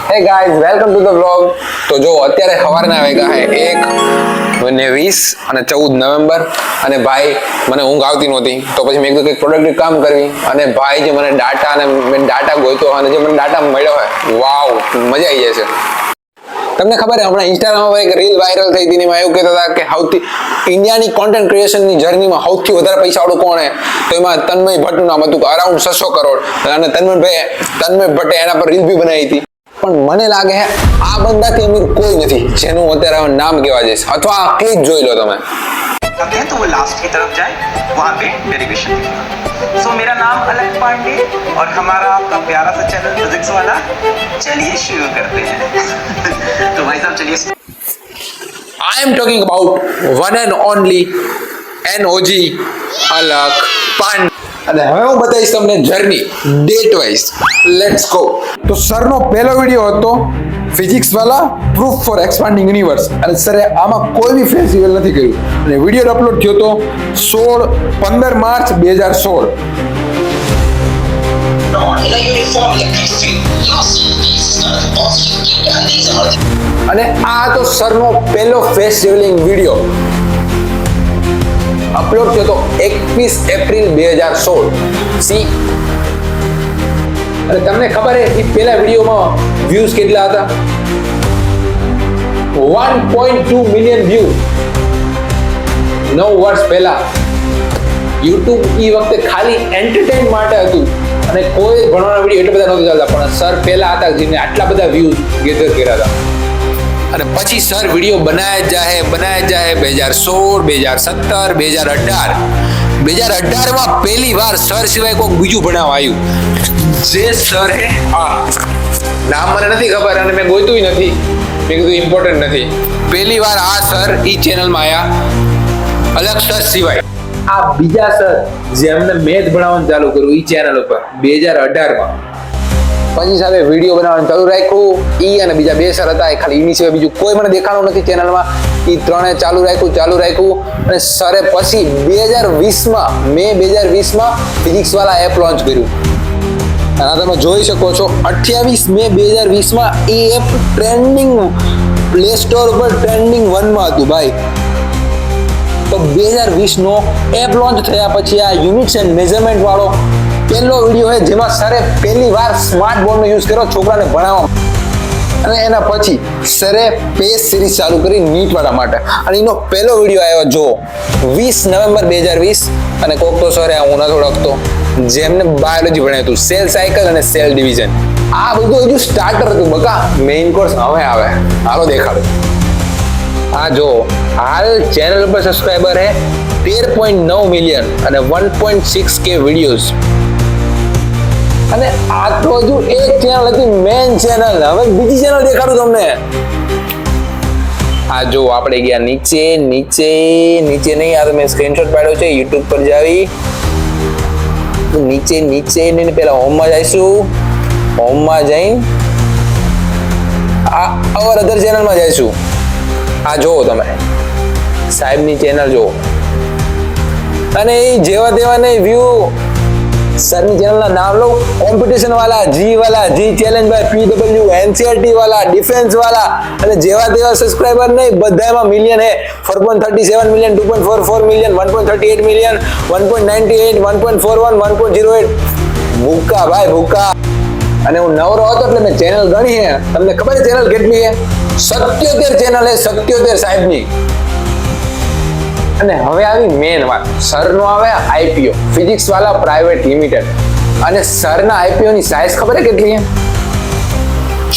Hey guys welcome to the vlog. તો જો અત્યારે સવારના વાગ્યા હે 1:20 અને 14 નવેમ્બર અને ભાઈ મને ઊંઘ આવતી નહોતી તો પછી મેં કીધું કંઈક પ્રોડક્ટિવ કામ કરવી અને ભાઈ જે મને ડાટા અને મેં ડાટા ગોત્યો અને જે મને ડાટા મળ્યો હોય વાવ મજા આવી જાય છે. તમને ખબર હે હમણાં ઇન્સ્ટાગ્રામમાં એક રીલ વાયરલ થઈ હતી એમાં એવું કહેતા હતા કે સૌથી ઇન્ડિયાની કોન્ટેન્ટ ક્રિએશનની જર્નીમાં સૌથી વધારે પૈસા વાળું કોણ હે તો એમાં તન્મય ભટ્ટનું નામ હતું અરાઉન્ડ 600 કરોડ અને તન્મય ભટ્ટે એના પર રીલ બી બનાવી હતી. પણ મને લાગે હે આ બંદાથી અમીર કોઈ નથી જેનું અત્યારે નામ કહેવા જઈશ અથવા આ ક્લિપ જોઈ લો તમે. हैं तो वो लास्ट की तरफ जाए वहाँ पे डेरिवेशन दिखेगा. सो मेरा नाम अलग पांडे और हमारा आपका प्यारा सा चैनल फिजिक्स वाला चलिए शुरू करते हैं. तो भाई साहब चलिए. I am talking about one and only NOG Alakh Pandey. અને હવે હું બતાવીશ તમને journey date wise. Let's go. તો સરનો પહેલો વિડિયો હતો ફિઝિક્સ વાલા પ્રૂફ ફોર એક્સપાન્ડિંગ યુનિવર્સ અને સરે આમાં કોઈ બી ફેસ્ટિવલ નથી કર્યું અને વિડિયો અપલોડ થયો તો 15 માર્ચ 2016. અને આ તો સરનો પહેલો ફેસ્ટિવલિંગ વિડિયો અપલોડ થયો તો 21 એપ્રિલ 2016. સી અને તમને ખબર હે એ પહેલા વિડિયોમાં વ્યૂઝ કેટલા હતા? 1.2 મિલિયન વ્યૂ 9 વર્ષ પહેલા. YouTube એ વખતે ખાલી એન્ટરટેઇન માટે હતું અને કોઈ ભણવાના વિડિયો એટલા બધા નહોતા ચાલતા પણ સર પહેલા હતા જેને આટલા બધા વ્યૂઝ ગેધર કર્યા હતા. અને પછી સર વિડિયો બનાયા જાય 2016 2017 2018 માં પહેલી વાર સર સિવાય કોઈ બીજું ભણાવવા આવ્યું જે સર હે નામ મને નથી ખબર અને મેં ગોત્યું નથી મેં કીધું ઇમ્પોર્ટન્ટ નથી. પહેલી વાર આ સર ઈ ચેનલમાં આયા અલગ સર સિવાય. આ બીજા સર જે અમને મેથ ભણાવવાનું ચાલુ કર્યું ઈ ચેનલ ઉપર 2018 માં. પછી સાથે વિડીયો બનાવવાનું ચાલુ રાખ્યું ઈ અને બીજા બે સર હતા ખાલી એની સિવાય બીજું કોઈ મને દેખાણું નથી ચેનલમાં. ઈ ત્રણે ચાલુ રાખ્યું અને સરે પછી 2020 મે 2020 ફિઝિક્સ વાળા એપ લોન્ચ કર્યું. અને તમે જોઈ શકો છો 28 મે 2020 એ એપ ટ્રેન્ડિંગ પ્લે સ્ટોર ઉપર ટ્રેન્ડિંગ 1 માં હતું ભાઈ. તો 2020 નો એપ લોન્ચ થયા પછી આ યુનિટ્સ એન્ડ મેઝરમેન્ટ વાળો પહેલો વિડિયો છે જેમાં સરે પહેલી વાર સ્માર્ટ બોર્ડનો યુઝ કર્યો છોકરાને ભણાવવા. અને એના પછી સરે પેસ સિરીઝ ચાલુ કરી નીટ વાળા માટે અને એનો પહેલો વિડિયો આવ્યો જો 20 નવેમ્બર 2020 અને કોક તો સરે હું નથી ઓળખતો જેમને બાયોલોજી ભણાવ્યું હતું સેલ સાયકલ અને સેલ ડિવિઝન. આ બધું હજુ સ્ટાર્ટર હતું બકા મેઇન કોર્સ હવે આવે હાલો દેખાડો. આ જો હાલ ચેનલ પર સબસ્ક્રાઇબર હે 13.9 મિલિયન અને 1.6k વિડિયોઝ. અને આ તો હજુ એક ચેનલ હતી મેઇન ચેનલ. હવે બીજી ચેનલ દેખાડું તમને. આ જો આપણે ગયા નીચે નહીં આ તો મેં સ્ક્રીનશોટ પાડ્યો છે YouTube પર જાવી નીચે ને પહેલા હોમમાં જઈશું. હોમમાં જઈને આ અવર અધર ચેનલમાં જઈશું. આ જોવો તમે સાહેબની ચેનલ જોવો અને એ જેવા તેવા નહીં વ્યૂ સરની ચેનલના નામ લો કોમ્પિટિશન વાળા જી ચેલેન્જ બાય PW NCERT વાળા ડિફેન્સ વાળા અને જેવા તેવા સબસ્ક્રાઇબર નહીં બધામાં મિલિયન હે 4.37 મિલિયન 2.44 મિલિયન 1.38 મિલિયન 1.98 1.41 1.08 ભૂકા ભાઈ ભૂકા. અને હું નવરો હતો એટલે મેં ચેનલ ગણી હે. તમને ખબર છે ચેનલ કેટલી હે? 77 ચેનલ હે 77 સાહેબની. અને હવે આવી મેન વાત સરનો આવે IPO ફિઝિક્સ વાળા પ્રાઇવેટ લિમિટેડ અને સરના IPO ની સાઈઝ ખબર છે કેટલી છે?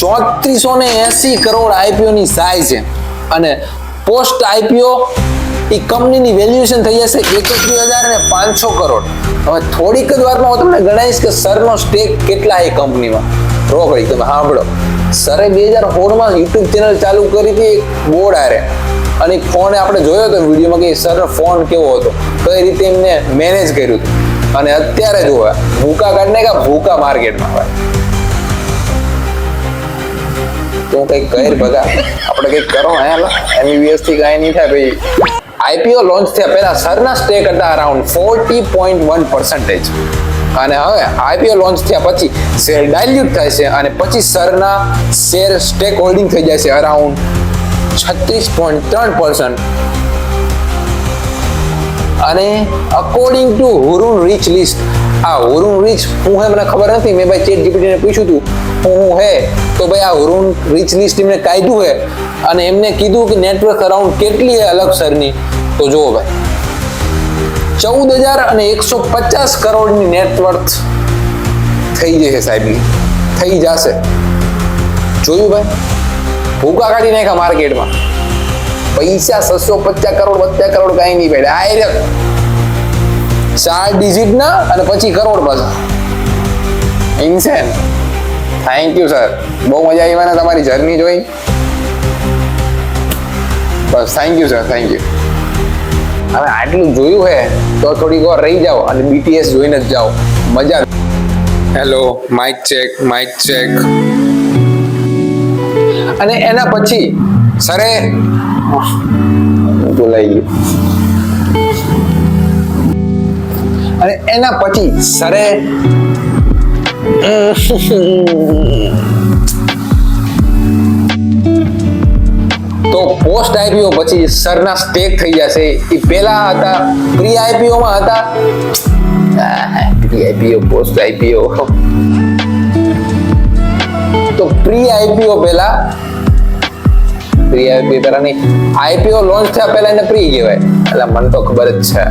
3480 કરોડ IPO ની સાઈઝ છે અને પોસ્ટ IPO એ કંપનીની વેલ્યુએશન થઈ જશે 31,500 કરોડ. હવે થોડીક જ વારમાં હું તમને ગણાવીશ કે સરનો સ્ટેક કેટલા છે કંપનીમાં. રોકડી તમે સાંભળો. સરે 2016 માં YouTube ચેનલ ચાલુ કરી હતી એક બોર્ડ આરે અને ફોન આપણે જોયો હતો વિડીયોમાં કે સરનો ફોન કેવો હતો કઈ રીતે એમને મેનેજ કર્યું હતું અને અત્યારે જોવા ભૂકા કાઢને કે ભૂકા માર્કેટમાં હોય તો કંઈક કહે બધા આપણે કંઈક કરો હે MBBS થી કાંઈ નહીં થાય ભાઈ. IPO લોન્ચ થયા પહેલા સરના સ્ટેક હતા અરાઉન્ડ 40.1%. અને હવે આઈપીઓ લોન્ચ થયા પછી શેર ડાયલ્યુટ થાય છે અને પછી સરના શેર સ્ટેક હોલ્ડિંગ થઈ જાય છે અરાઉન્ડ 36.3%. અને અકોર્ડિંગ ટુ હુરુન રીચ લિસ્ટ, આ હુરુન રીચ હું હે મને ખબર નથી, મેં ભાઈ ચેટ જીપીટીને પૂછ્યું હતું હું હે, તો ભાઈ આ હુરુન રીચ લિસ્ટ એમને કાઢ્યું હે અને એમને કીધું કે નેટવર્ક અરાઉન્ડ કેટલી હે અલગ સરની, તો જુઓ ભાઈ 14,150 કરોડની નેટવર્થ થઈ જશે સાહેબ, થઈ જશે. જોયું ભાઈ, ભૂકા કાઢી નાખ્યા માર્કેટમાં. પૈસા 650 કરોડ 70 કરોડ કઈ નહીં ભાઈ, ડાયરેક્ટ 4 ડિજિટ ના અને પછી કરોડ પાછા. ઇન્સેન. થેન્ક યુ સર, બહુ મજા આવી મને તમારી જર્ની જોઈ. બસ thank you sir, thank you. હવે આટલું જોયું હે તો થોડીક વાર રહી જાઓ અને બીટીએસ જોઈને જ જાઓ, મજા. Hello, mike check, mike check. અને એના પછી સરે બોલાઈ ગયું. અને એના પછી સરે તો પોસ્ટ આઈપીઓ પછી સરના સ્ટેક થઈ જશે. એ પહેલા હતા પ્રી આઈપીઓ માં હતા, પ્રી આઈપીઓ પોસ્ટ આઈપીઓ. તો પ્રી આઈપીઓ પહેલા, પ્રી આઈપીઓ પહેલા નહીં, આઈપીઓ લોન્ચ થયા પહેલા એને પ્રી કહેવાય, એટલે મને તો ખબર જ છે.